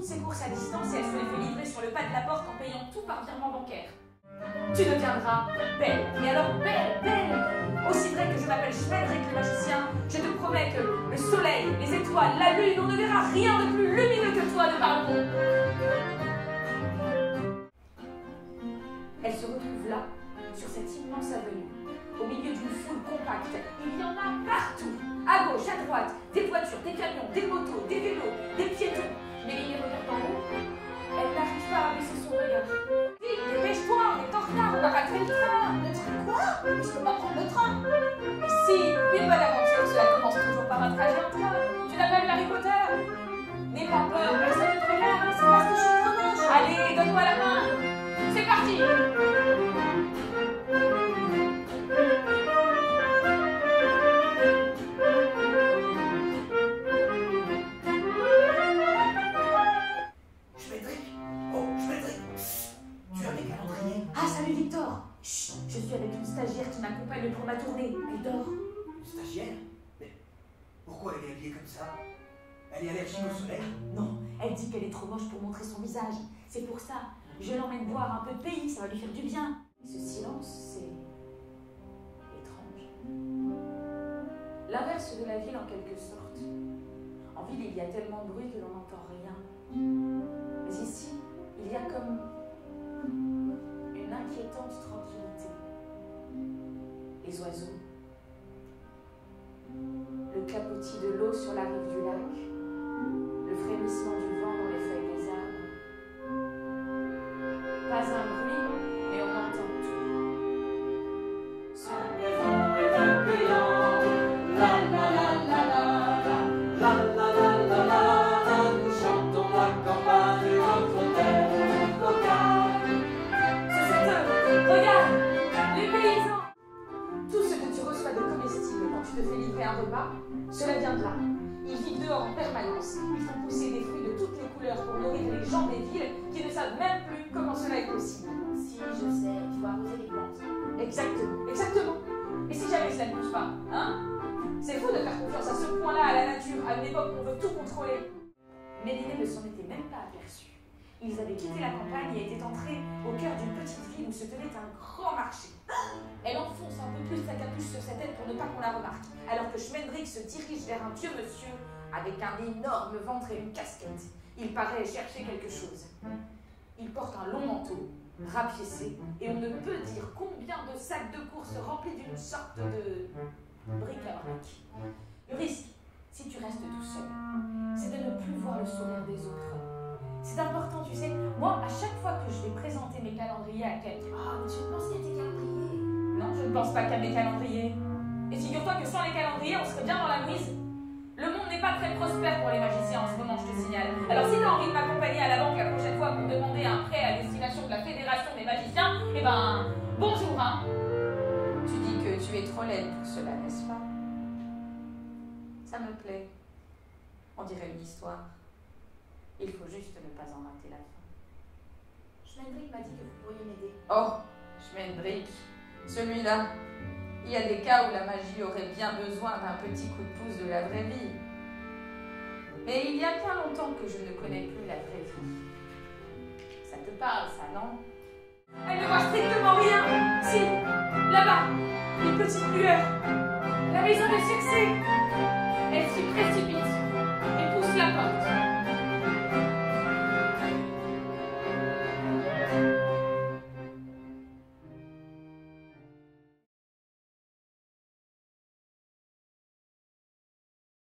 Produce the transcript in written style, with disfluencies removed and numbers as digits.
toutes ses courses à distance et elle se les fait livrer sur le pas de la porte en payant tout par virement bancaire. Tu deviendras belle, mais alors belle, belle. Aussi vrai que je m'appelle Schmendrick le magicien, je te promets que le soleil, les étoiles, la lune, on ne verra rien de plus lumineux que toi de par le monde. Elle se retrouve là, sur cette immense avenue, au milieu d'une foule compacte. Il y en a partout, à gauche, à droite, des voitures, des camions, des motos, des vélos, des piétons. Mais il les regarde en haut, elle n'arrive pas à baisser son regard. Vite, dépêche-toi, on est en retard, on va rater le train. Le train quoi? Mais je peux pas prendre le train. Mais si, une bonne aventure, cela commence toujours par un trajet en train. Tu n'as pas vu Harry Potter? N'aie pas peur, personne ne te regarde. C'est parce que je suis trop moche. Allez, donne-moi la main. C'est parti. Ah, salut Victor. Chut, je suis avec une stagiaire qui m'accompagne pour ma tournée. Elle dort. Une stagiaire? Mais pourquoi elle est habillée comme ça? Elle est allergique au soleil? Non, elle dit qu'elle est trop moche pour montrer son visage. C'est pour ça. Je l'emmène voir un peu de pays, ça va lui faire du bien. Ce silence, c'est étrange. L'inverse de la ville en quelque sorte. En ville, il y a tellement de bruit que l'on n'entend rien. Mais ici, il y a comme une inquiétante tranquillité. Les oiseaux, le clapotis de l'eau sur la rive du lac, le frémissement du vent dans les feuilles des arbres. Pas un bruit, mais on entend tout. La la la la la la la la la la, nous chantons la campagne entre terre locale. C'est cet homme. Regarde, les paysans. Tout ce que tu reçois de comestible quand tu te fais livrer un repas, cela vient de là. Ils vivent dehors en permanence. Ils font pousser des fruits de toutes les couleurs pour nourrir les gens des villes qui ne savent même plus comment cela est possible. Si, je sais, il faut arroser les plantes. Exactement, exactement. Et si jamais cela ne pousse pas, hein? C'est fou de faire confiance à ce point-là à la nature, à une époque où on veut tout contrôler. Mais l'idée ne s'en était même pas aperçue. Ils avaient quitté la campagne et étaient entrés au cœur d'une petite ville où se tenait un grand marché. Elle enfonce un peu plus sa capuche sur sa tête pour ne pas qu'on la remarque, alors que Schmendrick se dirige vers un vieux monsieur avec un énorme ventre et une casquette. Il paraît chercher quelque chose. Il porte un long manteau, rapiécé, et on ne peut dire combien de sacs de course remplis d'une sorte de bric-à-brac. Le risque, si tu restes tout seul, c'est de ne plus voir le sourire des autres. C'est important, tu sais. Moi, à chaque fois que je vais présenter mes calendriers à quelqu'un... Oh, mais tu penses qu'il y a tes calendriers? Non, je ne pense pas qu'à mes calendriers. Et figure-toi que sans les calendriers, on serait bien dans la mouise. Le monde n'est pas très prospère pour les magiciens en ce moment, je te signale. Alors si tu as envie de m'accompagner à la banque la prochaine fois pour demander un prêt à destination de la Fédération des magiciens, eh ben, bonjour, hein. Tu dis que tu es trop laide pour cela, n'est-ce pas? Ça me plaît. On dirait une histoire. Il faut juste ne pas en rater la fin. Schmendrick m'a dit que vous pourriez m'aider. Oh, Schmendrick, celui-là. Il y a des cas où la magie aurait bien besoin d'un petit coup de pouce de la vraie vie. Mais il y a bien longtemps que je ne connais plus la vraie vie. Ça te parle, ça, non? Elle ne voit strictement rien. Si, là-bas, une petite lueur. La maison de succès. Elle s'y précipite.